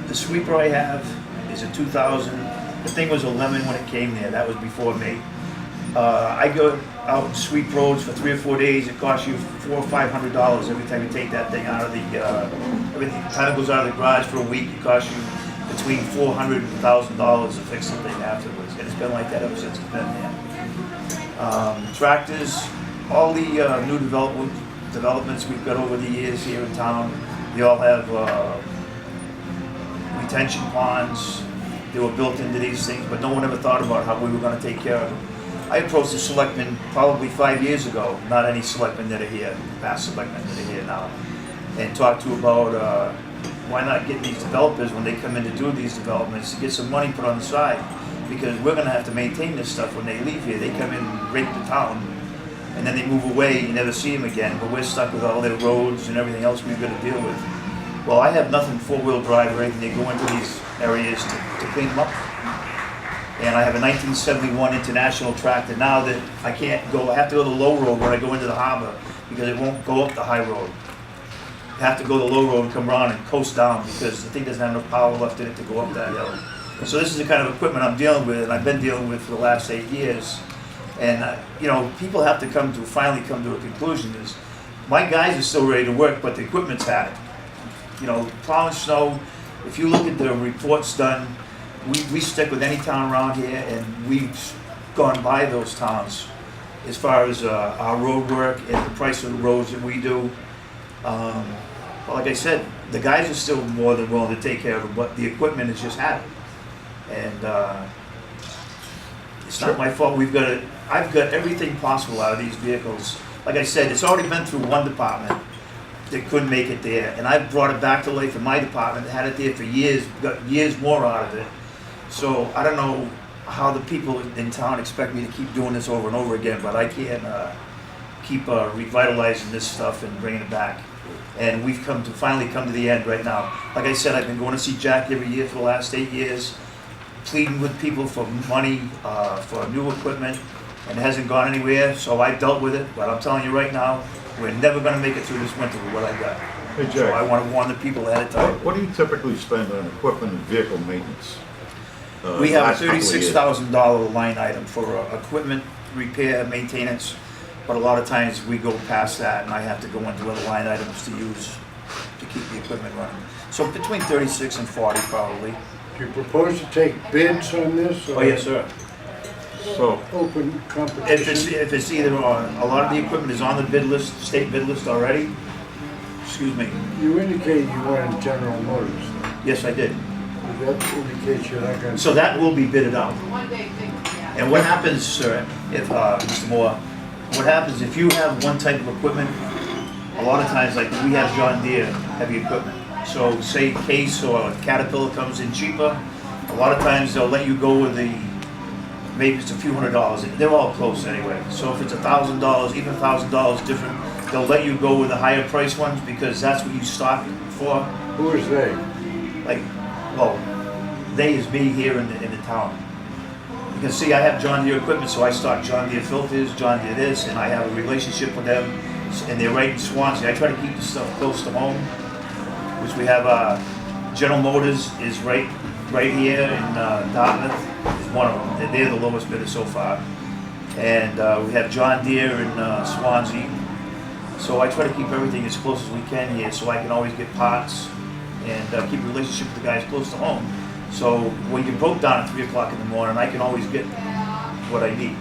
The sweeper I have is a 2000. The thing was a lemon when it came there. That was before me. I go out and sweep roads for 3 or 4 days. It costs you $400 or $500 every time you take that thing out of the. Everything kind of goes out of the garage for a week. It costs you between $400 and $1,000 to fix the thing afterwards, and it's been like that ever since it's been there. Tractors, all the new developments we've got over the years here in town, they all have retention ponds. They were built into these things, but no one ever thought about how we were going to take care of them. I approached the selectmen probably 5 years ago, not any selectmen that are here, past selectmen that are here now, and talked to about why not get these developers, when they come in to do these developments, to get some money put on the side, because we're going to have to maintain this stuff when they leave here. They come in and rake the town, and then they move away, you never see them again, but we're stuck with all their roads and everything else we've got to deal with. Well, I have nothing four-wheel drive or anything. They go into these areas to clean them up. And I have a 1971 International tractor now that I can't go. I have to go the low road when I go into the harbor because it won't go up the high road. I have to go the low road and come around and coast down because the thing doesn't have enough power left in it to go up that hill. So this is the kind of equipment I'm dealing with, and I've been dealing with for the last 8 years. And you know, people have to finally come to a conclusion. Is my guys are still ready to work, but the equipment's had it. You know, plowing snow. If you look at the reports done, we stick with any town around here, and we've gone by those towns as far as our road work and the price of the roads that we do. Well, like I said, the guys are still more than willing to take care of it, but the equipment has just had it. And it's not my fault. I've got everything possible out of these vehicles. Like I said, it's already been through one department that couldn't make it there, and I've brought it back to life in my department, had it there for years, got years more out of it. So I don't know how the people in town expect me to keep doing this over and over again, but I can't keep revitalizing this stuff and bringing it back. And we've finally come to the end right now. Like I said, I've been going to see Jack every year for the last 8 years, pleading with people for money, for new equipment, and it hasn't gone anywhere, so I dealt with it. But I'm telling you right now, we're never going to make it through this winter with what I got. Hey, Jack, so I want to warn the people ahead of time. What do you typically spend on equipment and vehicle maintenance? We have last a couple of years? $36,000 line item for equipment repair, maintenance, but a lot of times we go past that, and I have to go into other line items to use to keep the equipment running. So between 36 and 40 probably. Do you propose to take bids on this? Oh, yes, sir. So, Open competition? If it's either on, a lot of the equipment is on the bid list, state bid list already. Excuse me. You indicated you wanted General Motors. though. Yes, I did. That indicates you're not going to... So that will be bidded out. And what happens, sir, if, Mr. Moore, what happens if you have one type of equipment, a lot of times, like we have John Deere heavy equipment. So say Case or Caterpillar comes in cheaper, a lot of times they'll let you go with maybe it's a few $100s. They're all close anyway. So if it's $1,000, even $1,000 different, they'll let you go with the higher price ones because that's what you stock for. Who is they? Like, well, they is me here in the town. You can see I have John Deere equipment, so I stock John Deere filters, John Deere this, and I have a relationship with them, and they're right in Swansea. I try to keep the stuff close to home, which we have General Motors is right here in Dartmouth, is one of them. They're the lowest bidder so far. And we have John Deere in Swansea. So I try to keep everything as close as we can here, so I can always get parts and keep a relationship with the guys close to home. So when you broke down at 3 o'clock in the morning, I can always get what I need.